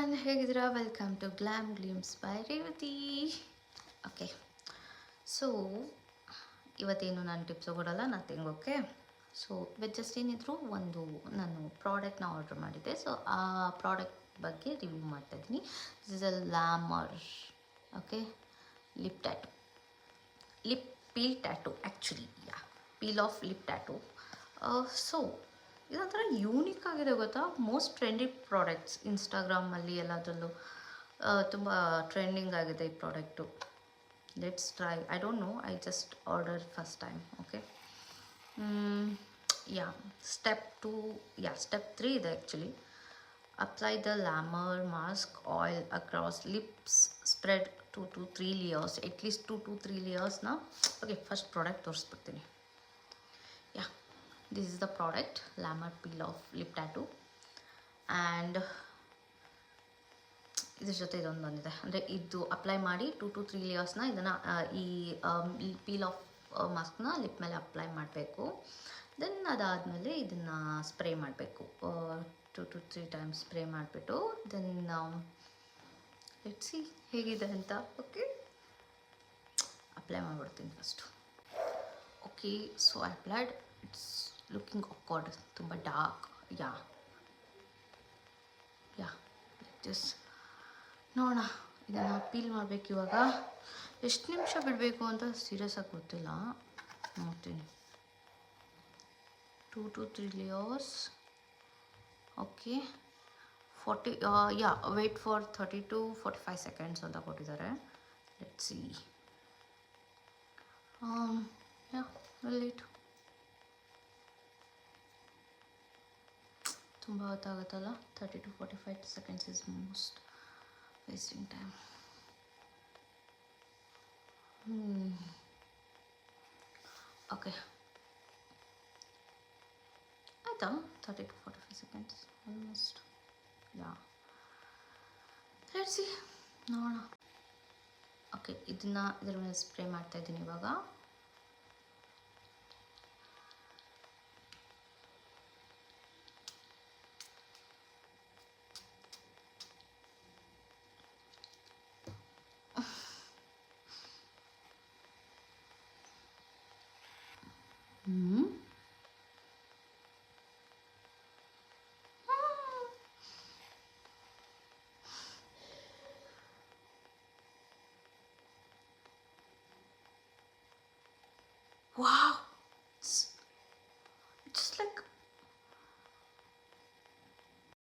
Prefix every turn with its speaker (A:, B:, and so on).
A: Everyone, ಹೇಗಿದ್ದೀರಾ? Welcome to Glam Gleams by Revathi. Okay, so ಇವತ್ತೇನು ನಾನು ಟಿಪ್ಸ್ ಕೊಡಲ್ಲ, ನಥಿಂಗ್. ಓಕೆ, ಸೊ ಇವತ್ತು ಜಸ್ಟ್ ಏನಿದ್ರು ಒಂದು ನಾನು ಪ್ರಾಡಕ್ಟ್ನ ಆರ್ಡ್ರ್ ಮಾಡಿದ್ದೆ. ಸೊ ಆ ಪ್ರಾಡಕ್ಟ್ ಬಗ್ಗೆ ರಿವ್ಯೂ ಮಾಡ್ತಾಯಿದ್ದೀನಿ. This is a Lamar, okay, lip tattoo, lip peel tattoo, actually peel off lip tattoo. So ಇದೊಂಥರ ಯೂನಿಕ್ ಆಗಿದೆ, ಗೊತ್ತಾ? ಮೋಸ್ಟ್ ಟ್ರೆಂಡಿ ಪ್ರಾಡಕ್ಟ್ಸ್ ಇನ್ಸ್ಟಾಗ್ರಾಮಲ್ಲಿ ಎಲ್ಲದರಲ್ಲೂ ತುಂಬ ಟ್ರೆಂಡಿಂಗ್ ಆಗಿದೆ ಈ product. Let's try. I don't know, I just order first time. Okay, step 3 ಇದೆ actually. Apply the Lamar mask oil across lips, spread 2 to 3 layers, at least 2 to 3 ಲೇಯರ್ಸ್ನ. Okay, first product ತೋರಿಸ್ಬಿಡ್ತೀನಿ. This is the product, Lamar peel off lip tattoo. And ಇದ್ರ ಜೊತೆ ಇದೊಂದು ಬಂದಿದೆ, ಅಂದರೆ ಇದು apply ಮಾಡಿ 2 to 3 ಲೇಯರ್ಸ್ನ ಇದನ್ನು ಈ ಪೀಲ್ ಆಫ್ ಮಾಸ್ಕ್ನ ಲಿಪ್ ಮೇಲೆ ಅಪ್ಲೈ ಮಾಡಬೇಕು. ದೆನ್ ಅದಾದಮೇಲೆ ಇದನ್ನು ಸ್ಪ್ರೇ ಮಾಡಬೇಕು, 2 to 3 ಟೈಮ್ಸ್ ಸ್ಪ್ರೇ ಮಾಡಿಬಿಟ್ಟು. ದೆನ್ ಲೆಟ್ಸ್ ಸಿ ಹೇಗಿದೆ ಅಂತ. ಓಕೆ, ಅಪ್ಲೈ ಮಾಡಿಬಿಡ್ತೀನಿ first. Okay, so I applied. It's looking awkward, ತುಂಬ ಡಾರ್ಕ್. ಜಸ್ಟ್ ನೋಡೋಣ, ಇದನ್ನು ಪೀಲ್ ಮಾಡಬೇಕು. ಇವಾಗ ಎಷ್ಟು ನಿಮಿಷ ಬಿಡಬೇಕು ಅಂತ ಸೀರಿಯಸ್ ಆಗಿ ಗೊತ್ತಿಲ್ಲ, ನೋಡ್ತೀನಿ. 2 to 3 layers. Okay, 40 wait for 30 to 45 seconds ಅಂತ ಕೊಟ್ಟಿದ್ದಾರೆ. Let's see. ಲೇಟ್, ತುಂಬ ಹೊತ್ತಾಗುತ್ತಲ್ಲ. 30 to 45 seconds is most wasting time. Okay, ಆಯಿತಾ? 30 to 45 seconds almost. Let's see, ನೋಡೋಣ. ಓಕೆ, ಇದನ್ನು ಇದರ ಮೇಲೆ ಸ್ಪ್ರೇ ಮಾಡ್ತಾಯಿದ್ದೀನಿ ಇವಾಗ.